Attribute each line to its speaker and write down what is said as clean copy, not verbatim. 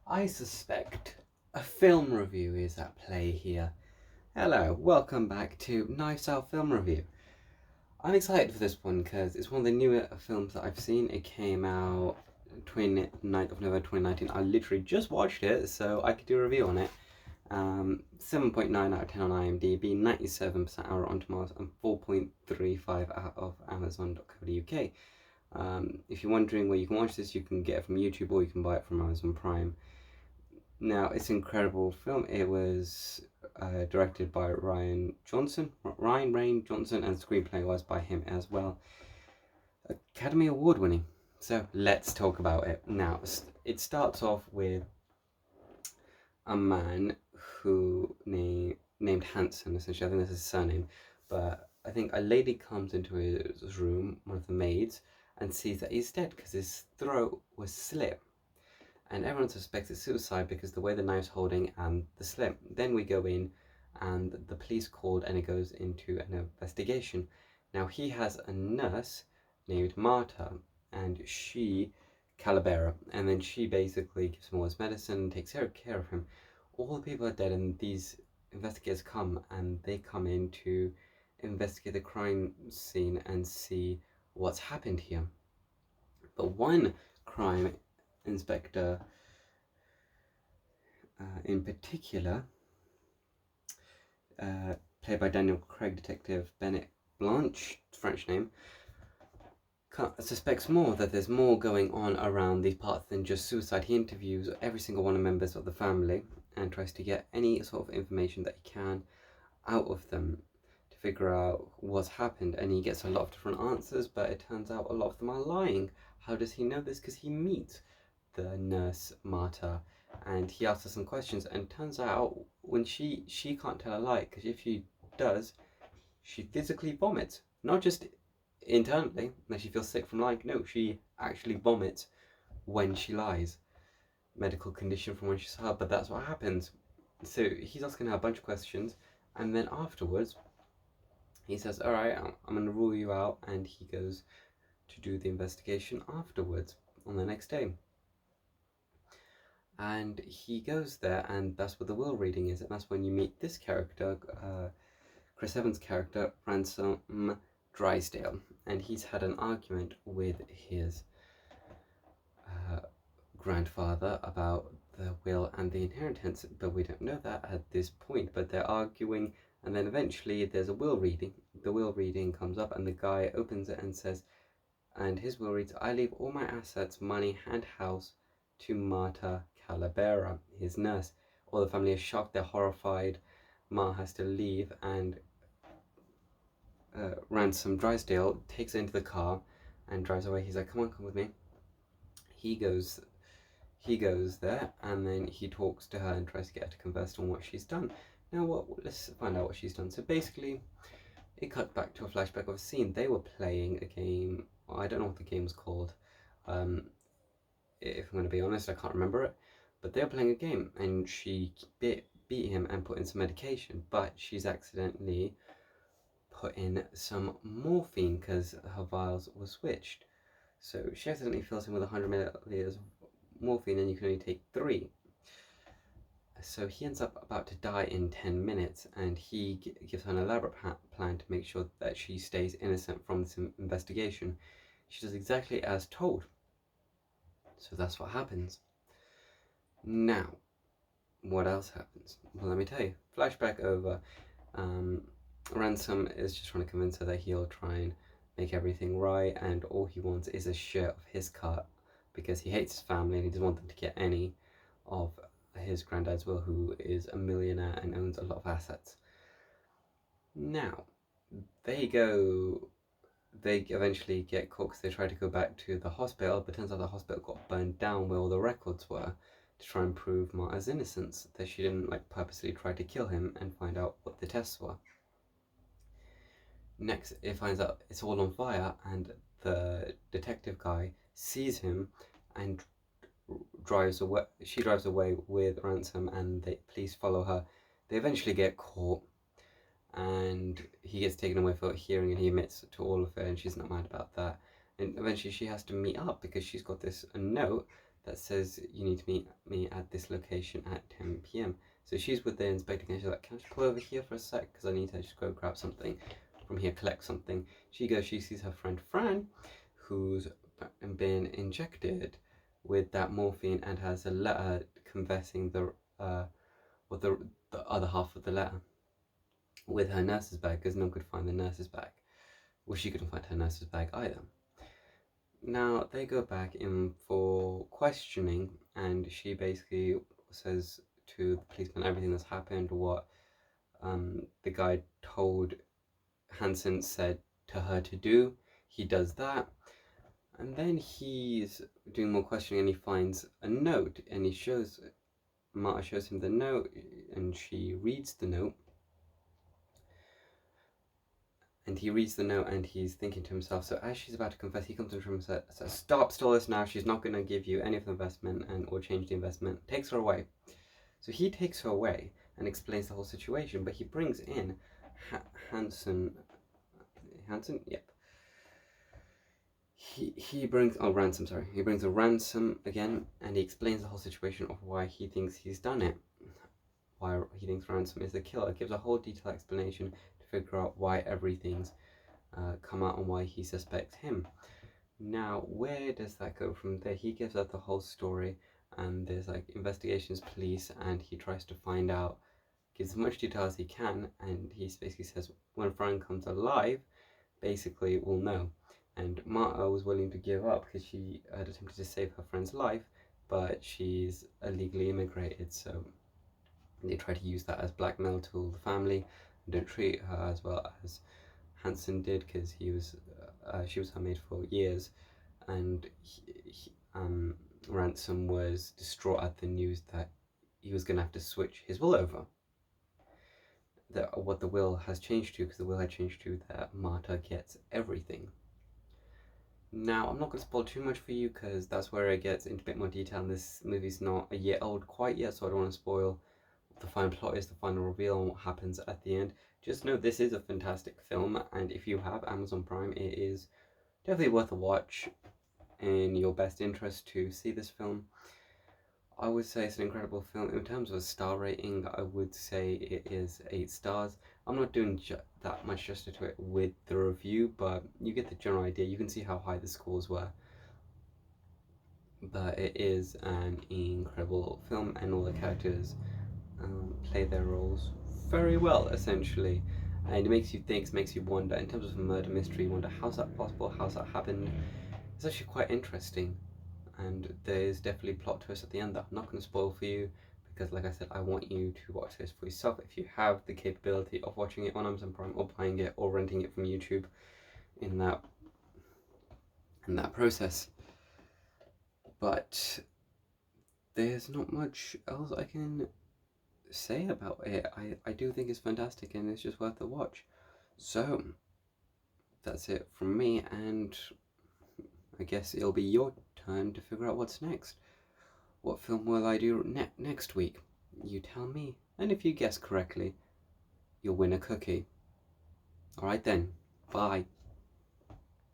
Speaker 1: I suspect a film review is at play here. Hello, welcome back to Knives Out Film Review. I'm excited for this one because it's one of the newer films that I've seen. It came out 29th of November 2019. I literally just watched it, so I could do a review on it. 7.9 out of 10 on IMDb, 97% out on Tomatoes, and 4.35 out of Amazon.co.uk. If you're wondering where you can watch this, you can get it from YouTube or you can buy it from Amazon Prime. Now, it's an incredible film. It was directed by Ryan Rain Johnson, and the screenplay was by him as well. Academy Award winning. So let's talk about it. Now, it starts off with a man who named Hanson, essentially. I think that's his surname. But I think a lady comes into his room, one of the maids, and sees that he's dead because his throat was slit. And everyone suspects it's suicide because the way the knife's holding and the slit. Then we go in and the police called and it goes into an investigation. Now he has a nurse named Marta and she, Calabera, and then she basically gives him all his medicine and takes care of him. All the people are dead and these investigators come and they come in to investigate the crime scene and see what's happened here. But one crime inspector in particular, played by Daniel Craig, Detective Bennett Blanche, French name, suspects more, that there's more going on around these parts than just suicide. He interviews every single one of the members of the family and tries to get any sort of information that he can out of them to figure out what's happened, and he gets a lot of different answers, but it turns out a lot of them are lying. How does he know this? Because he meets the nurse Marta and he asks her some questions, and turns out when she can't tell a lie, because if she does, she physically vomits. Not just internally, that she feels sick from lying. No, she actually vomits when she lies. Medical condition from when she's hurt, but that's what happens. So he's asking her a bunch of questions, and then afterwards, he says, "All right, I'm going to rule you out," and he goes to do the investigation afterwards on the next day. And he goes there, and that's what the will reading is, and that's when you meet this character, Chris Evans' character, Ransom Drysdale, and he's had an argument with his grandfather about the will and the inheritance, but we don't know that at this point. But they're arguing, and then eventually there's a will reading. The will reading comes up, and the guy opens it and says, and his will reads, "I leave all my assets, money, and house to Marta Calabera, his nurse." All the family is shocked, they're horrified. Ma has to leave, and Ransom Drysdale takes her into the car and drives away. He's like, "Come on, come with me." He goes there, and then he talks to her and tries to get her to confess on what she's done. Now, let's find out what she's done. So basically, it cut back to a flashback of a scene. They were playing a game. I don't know what the game's called. If I'm going to be honest, I can't remember it. But they were playing a game, and she beat him and put in some medication, but she's accidentally put in some morphine because her vials were switched. So she accidentally fills him with 100 milliliters of morphine, and you can only take 3. So he ends up about to die in 10 minutes, and he gives her an elaborate plan to make sure that she stays innocent from this investigation. She does exactly as told. So that's what happens. Now, what else happens? Well, let me tell you. Flashback over. Ransom is just trying to convince her that he'll try and make everything right, and all he wants is a share of his cut because he hates his family and he doesn't want them to get any of his granddad's will, who is a millionaire and owns a lot of assets. Now, they eventually get caught because they try to go back to the hospital, but turns out the hospital got burned down where all the records were, to try and prove Marta's innocence, that she didn't purposely try to kill him, and find out what the tests were. Next, it finds out it's all on fire, and the detective guy sees him and drives away. She drives away with Ransom, and the police follow her. They eventually get caught, and he gets taken away for a hearing, and he admits to all of it, and she's not mad about that. And eventually she has to meet up because she's got a note that says you need to meet me at this location at 10 p.m. So she's with the inspector and she's like, can I just pull over here for a sec? Because I need to just go grab something from here, collect something. She goes, she sees her friend Fran, who's been injected with that morphine and has a letter confessing the other half of the letter with her nurse's bag, because no one could find the nurse's bag. Well, she couldn't find her nurse's bag either. Now they go back in for questioning, and she basically says to the policeman everything that's happened, what the guy told Hansen said to her to do. He does that, and then he's doing more questioning, and he finds a note, and Marta shows him the note, and she reads the note. And he reads the note and he's thinking to himself, so as she's about to confess, he comes to him and says, stop all this now, she's not going to give you any of the investment or change the investment, takes her away. So he takes her away and explains the whole situation, but he brings in Hansen, yep. He brings a ransom again, and he explains the whole situation of why he thinks he's done it, why he thinks Ransom is the killer. It gives a whole detailed explanation to figure out why everything's come out and why he suspects him. Now, where does that go from there? He gives out the whole story, and there's like investigations, police, and he tries to find out, gives as much detail as he can, and he basically says when Fran comes alive, basically we'll know. And Marta was willing to give up because she had attempted to save her friend's life, but she's illegally immigrated, so they try to use that as blackmail to the family and don't treat her as well as Hansen did, because she was her maid for years, and Ransom was distraught at the news that he was going to have to switch his will over. What the will has changed to, because the will had changed to that Marta gets everything. Now, I'm not going to spoil too much for you because that's where it gets into a bit more detail, and this movie's not a year old quite yet, so I don't want to spoil what the final plot is, the final reveal, and what happens at the end. Just know this is a fantastic film, and if you have Amazon Prime, it is definitely worth a watch, in your best interest to see this film. I would say it's an incredible film. In terms of a star rating, I would say it is 8 stars. I'm not doing that much justice to it with the review, but you get the general idea. You can see how high the scores were. But it is an incredible film, and all the characters play their roles very well, essentially. And it makes you think, makes you wonder, in terms of a murder mystery, you wonder how's that possible, how's that happened. It's actually quite interesting. And there's definitely plot twists at the end that I'm not going to spoil for you, because like I said, I want you to watch this for yourself if you have the capability of watching it on Amazon Prime or buying it or renting it from YouTube in that process. But there's not much else I can say about it. I do think it's fantastic and it's just worth a watch. So that's it from me, and I guess it'll be your turn to figure out what's next. What film will I do next week? You tell me. And if you guess correctly, you'll win a cookie. Alright then, bye.